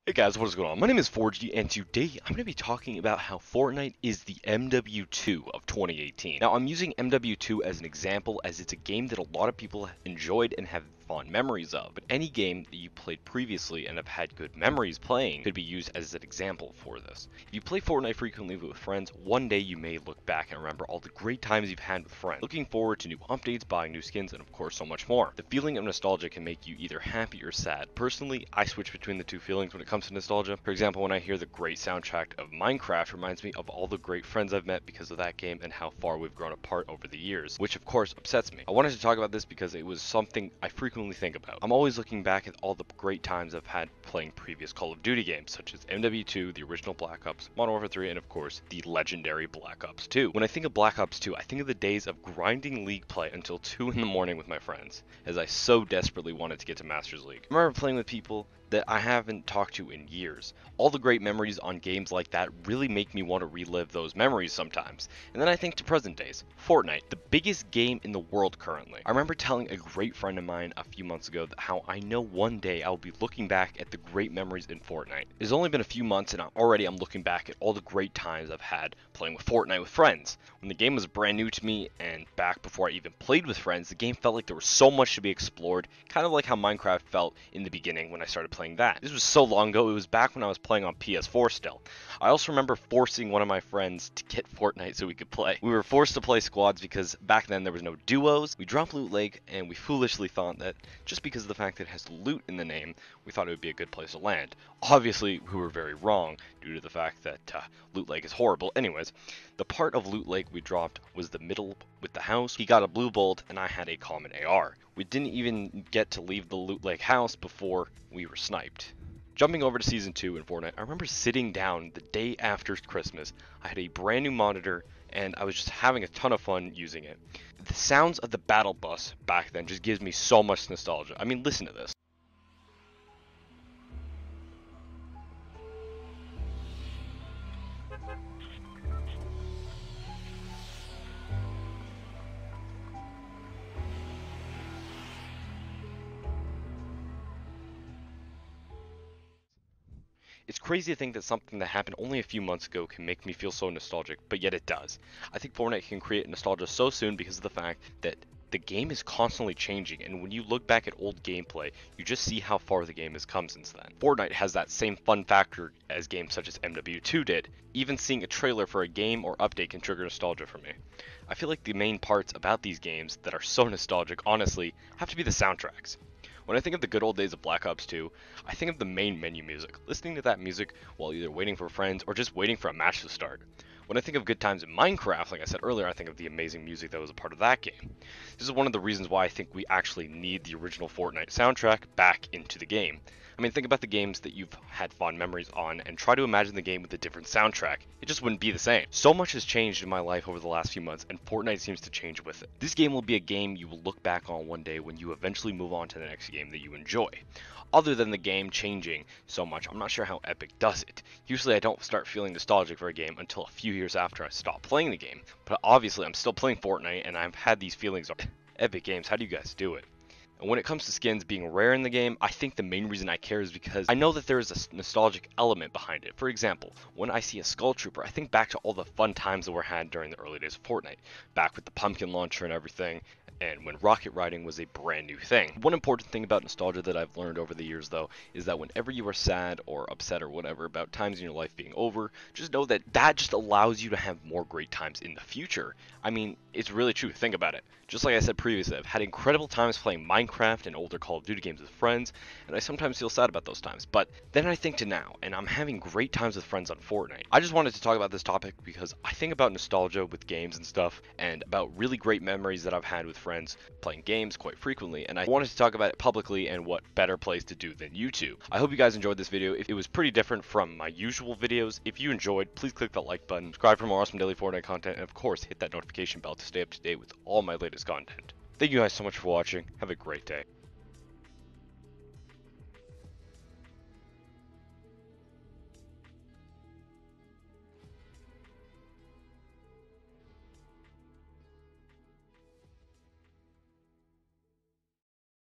Hey guys, what is going on? My name is 4G, and today I'm going to be talking about how Fortnite is the MW2 of 2018. Now, I'm using MW2 as an example as it's a game that a lot of people enjoyed and have fond memories of, but any game that you played previously and have had good memories playing could be used as an example for this. If you play Fortnite frequently with friends, one day you may look back and remember all the great times you've had with friends, looking forward to new updates, buying new skins, and of course so much more. The feeling of nostalgia can make you either happy or sad. Personally, I switch between the two feelings when it comes to nostalgia. For example, when I hear the great soundtrack of Minecraft, reminds me of all the great friends I've met because of that game and how far we've grown apart over the years, which of course upsets me. I wanted to talk about this because it was something I frequently think about. I'm always looking back at all the great times I've had playing previous Call of Duty games, such as MW2, the original Black Ops, Modern Warfare 3, and of course, the legendary Black Ops 2. When I think of Black Ops 2, I think of the days of grinding League play until 2 in the morning with my friends, as I so desperately wanted to get to Masters League. I remember playing with people that I haven't talked to in years. All the great memories on games like that really make me want to relive those memories sometimes. And then I think to present days. Fortnite, the biggest game in the world currently. I remember telling a great friend of mine a few months ago that how I know one day I will be looking back at the great memories in Fortnite. It's only been a few months and already I'm looking back at all the great times I've had playing with Fortnite with friends. When the game was brand new to me and back before I even played with friends, the game felt like there was so much to be explored, kind of like how Minecraft felt in the beginning when I started playing that. This was so long ago, it was back when I was playing on PS4 still. I also remember forcing one of my friends to get Fortnite so we could play. We were forced to play squads because back then there was no duos. We dropped Loot Lake and we foolishly thought that just because of the fact that it has loot in the name, we thought it would be a good place to land. Obviously, we were very wrong due to the fact that Loot Lake is horrible. Anyways, the part of Loot Lake we dropped was the middle with the house. He got a blue bolt and I had a common AR. We didn't even get to leave the Loot Lake house before we were sniped. Jumping over to Season 2 in Fortnite, I remember sitting down the day after Christmas. I had a brand new monitor and I was just having a ton of fun using it. The sounds of the battle bus back then just gives me so much nostalgia. I mean, listen to this. It's crazy to think that something that happened only a few months ago can make me feel so nostalgic, but yet it does. I think Fortnite can create nostalgia so soon because of the fact that the game is constantly changing, and when you look back at old gameplay, you just see how far the game has come since then. Fortnite has that same fun factor as games such as MW2 did. Even seeing a trailer for a game or update can trigger nostalgia for me. I feel like the main parts about these games that are so nostalgic, honestly, have to be the soundtracks. When I think of the good old days of Black Ops 2, I think of the main menu music, listening to that music while either waiting for friends or just waiting for a match to start. When I think of good times in Minecraft, like I said earlier, I think of the amazing music that was a part of that game. This is one of the reasons why I think we actually need the original Fortnite soundtrack back into the game. I mean, think about the games that you've had fond memories on and try to imagine the game with a different soundtrack. It just wouldn't be the same. So much has changed in my life over the last few months, and Fortnite seems to change with it. This game will be a game you will look back on one day when you eventually move on to the next game that you enjoy. Other than the game changing so much, I'm not sure how Epic does it. Usually I don't start feeling nostalgic for a game until a few years after I stop playing the game, but obviously I'm still playing Fortnite and I've had these feelings. Epic Games, how do you guys do it? And when it comes to skins being rare in the game, I think the main reason I care is because I know that there is a nostalgic element behind it. For example, when I see a Skull Trooper, I think back to all the fun times that were had during the early days of Fortnite, back with the pumpkin launcher and everything, and when rocket riding was a brand new thing. One important thing about nostalgia that I've learned over the years though, is that whenever you are sad or upset or whatever about times in your life being over, just know that that just allows you to have more great times in the future. I mean, it's really true, think about it. Just like I said previously, I've had incredible times playing Minecraft and older Call of Duty games with friends, and I sometimes feel sad about those times. But then I think to now, and I'm having great times with friends on Fortnite. I just wanted to talk about this topic because I think about nostalgia with games and stuff, and about really great memories that I've had with friends playing games quite frequently, and I wanted to talk about it publicly and what better place to do than YouTube. I hope you guys enjoyed this video. It was pretty different from my usual videos. If you enjoyed, please click that like button, subscribe for more awesome daily Fortnite content, and of course hit that notification bell to stay up to date with all my latest content. Thank you guys so much for watching. Have a great day.